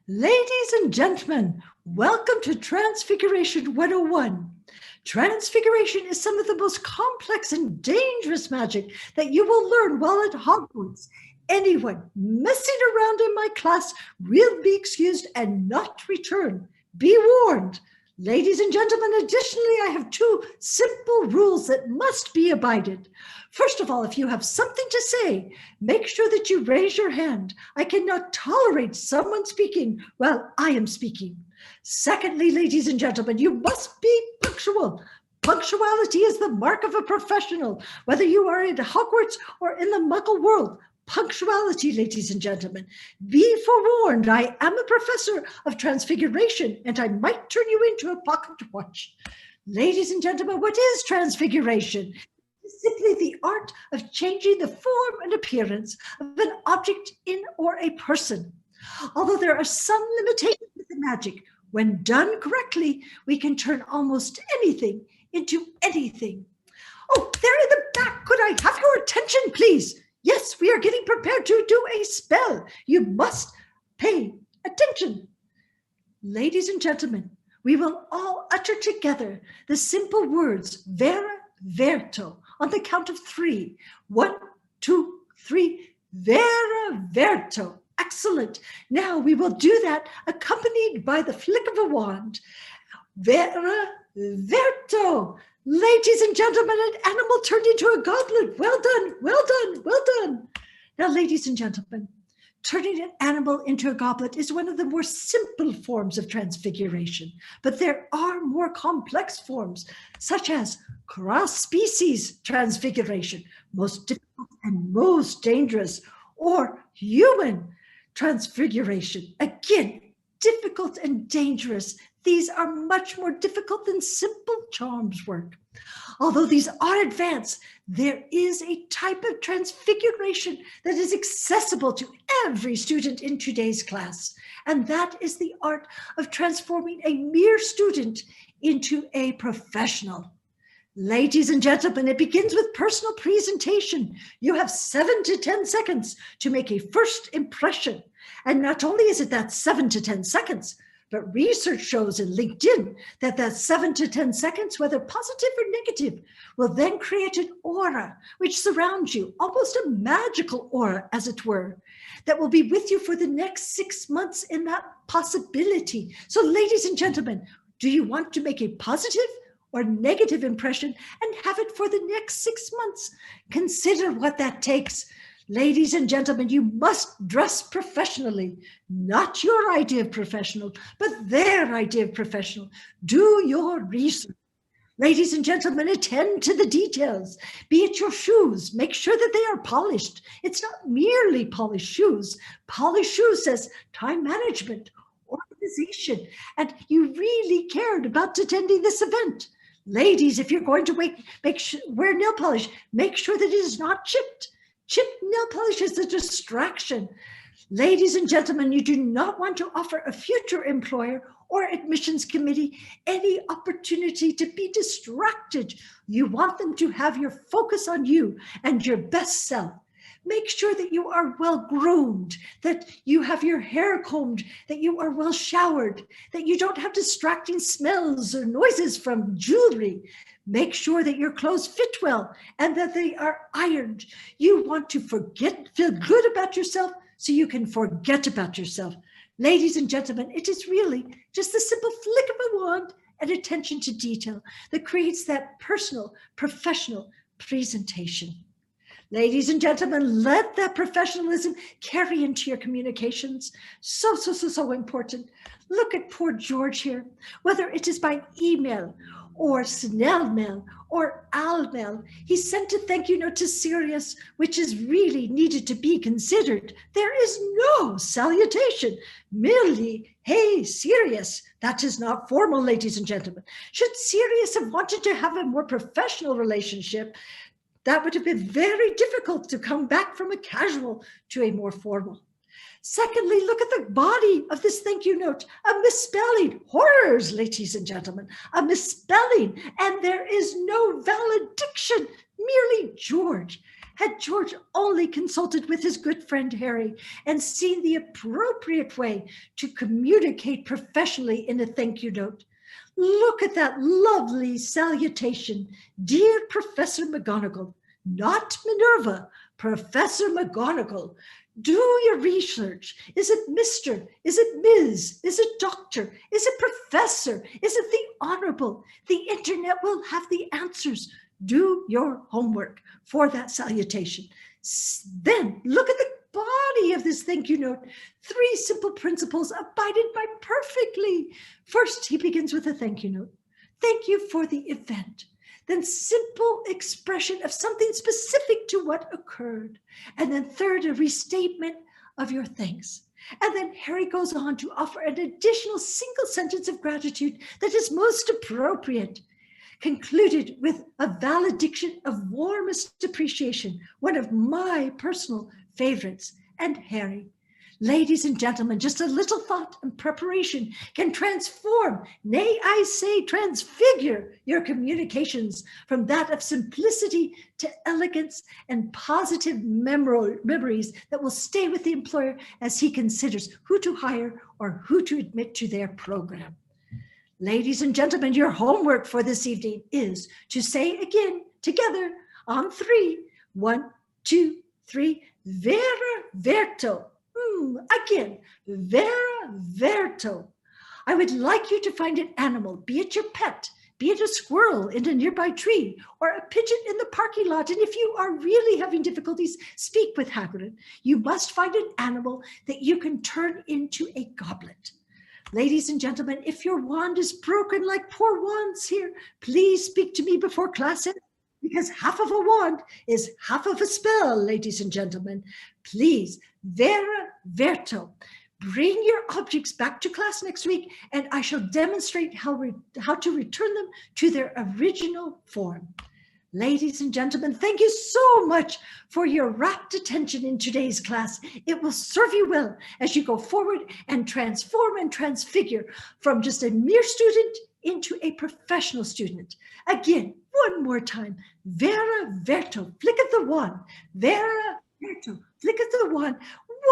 Ladies and gentlemen, welcome to Transfiguration 101. Transfiguration is some of the most complex and dangerous magic that you will learn while at Hogwarts. Anyone messing around in my class will be excused and not return. Be warned. Ladies and gentlemen, additionally, I have two simple rules that must be abided. First of all, if you have something to say, make sure that you raise your hand. I cannot tolerate someone speaking while I am speaking. Secondly, ladies and gentlemen, you must be punctual. Punctuality is the mark of a professional, whether you are in Hogwarts or in the Muggle world. Punctuality, ladies and gentlemen. Be forewarned, I am a professor of Transfiguration, and I might turn you into a pocket watch. Ladies and gentlemen, what is Transfiguration? It's simply the art of changing the form and appearance of an object in or a person. Although there are some limitations with the magic, when done correctly, we can turn almost anything into anything. Oh, there in the back, could I have your attention, please? Yes, we are getting prepared to do a spell. You must pay attention. Ladies and gentlemen, we will all utter together the simple words Vera Verto on the count of 3. 1, 2, 3. Vera Verto. Excellent. Now we will do that accompanied by the flick of a wand. Vera Verto. Ladies and gentlemen, an animal turned into a goblet. Well done, well done, well done. Now, ladies and gentlemen, turning an animal into a goblet is one of the more simple forms of transfiguration, but there are more complex forms, such as cross-species transfiguration, most difficult and most dangerous, or human transfiguration. Again, difficult and dangerous. These are much more difficult than simple charms work. Although these are advanced, there is a type of transfiguration that is accessible to every student in today's class, and that is the art of transforming a mere student into a professional. Ladies and gentlemen, it begins with personal presentation. You have 7 to 10 seconds to make a first impression. And not only is it that 7 to 10 seconds, but research shows in LinkedIn that 7 to 10 seconds, whether positive or negative, will then create an aura which surrounds you, almost a magical aura, as it were, that will be with you for the next 6 months in that possibility. So, ladies and gentlemen, do you want to make a positive or negative impression and have it for the next 6 months? Consider what that takes. Ladies and gentlemen, you must dress professionally, not your idea of professional, but their idea of professional. Do your research. Ladies and gentlemen, attend to the details. Be it your shoes, make sure that they are polished. It's not merely polished shoes. Polished shoes says time management, organization, and you really cared about attending this event. Ladies, if you're going to wear nail polish, make sure that it is not chipped. Chipped nail polish is a distraction. Ladies and gentlemen, you do not want to offer a future employer or admissions committee any opportunity to be distracted. You want them to have your focus on you and your best self. Make sure that you are well groomed, that you have your hair combed, that you are well showered, that you don't have distracting smells or noises from jewelry. Make sure that your clothes fit well and that they are ironed. You want to feel good about yourself so you can forget about yourself. Ladies and gentlemen, it is really just the simple flick of a wand and attention to detail that creates that personal, professional presentation. Ladies and gentlemen, let that professionalism carry into your communications. So important. Look at poor George here, whether it is by email or snail mail or owl mail. He sent a thank you note to Sirius, which is really needed to be considered. There is no salutation, merely, hey, Sirius. That is not formal, ladies and gentlemen. Should Sirius have wanted to have a more professional relationship, that would have been very difficult to come back from a casual to a more formal. Secondly, look at the body of this thank you note. A misspelling. Horrors, ladies and gentlemen. A misspelling. And there is no valediction. Merely George Had George only consulted with his good friend Harry and seen the appropriate way to communicate professionally in a thank you note. Look at that lovely salutation. Dear Professor McGonagall, not Minerva, Professor McGonagall. Do your research. Is it Mr.? Is it Ms.? Is it Doctor? Is it Professor? Is it the Honorable? The internet will have the answers. Do your homework for that salutation. Then look at the body of this thank you note. 3 simple principles abided by perfectly. First, he begins with a thank you note. Thank you for the event. Then simple expression of something specific to what occurred. And then third, a restatement of your thanks. And then Harry goes on to offer an additional single sentence of gratitude that is most appropriate, concluded with a valediction of warmest appreciation, one of my personal favorites. And Harry, ladies and gentlemen, just a little thought and preparation can transform, nay, I say transfigure your communications from that of simplicity to elegance and positive memories that will stay with the employer as he considers who to hire or who to admit to their program. Ladies and gentlemen, your homework for this evening is to say again together on 3, 1, 2, 3, vera verto. Again, vera verto. I would like you to find an animal, be it your pet, be it a squirrel in a nearby tree, or a pigeon in the parking lot. And if you are really having difficulties, speak with Hagrid. You must find an animal that you can turn into a goblet. Ladies and gentlemen, if your wand is broken like poor wands here, please speak to me before class ends, because half of a wand is half of a spell, ladies and gentlemen. Please, vera verto. Bring your objects back to class next week, and I shall demonstrate how to return them to their original form. Ladies and gentlemen, thank you so much for your rapt attention in today's class. It will serve you well as you go forward and transform and transfigure from just a mere student into a professional student. Again, one more time, vera verto, flick at the wand. Vera verto, flick at the wand.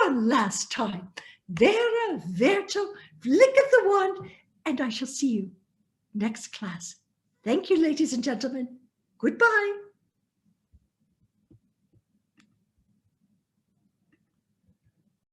One last time. Vera verto, flick at the wand, and I shall see you next class. Thank you, ladies and gentlemen. Goodbye.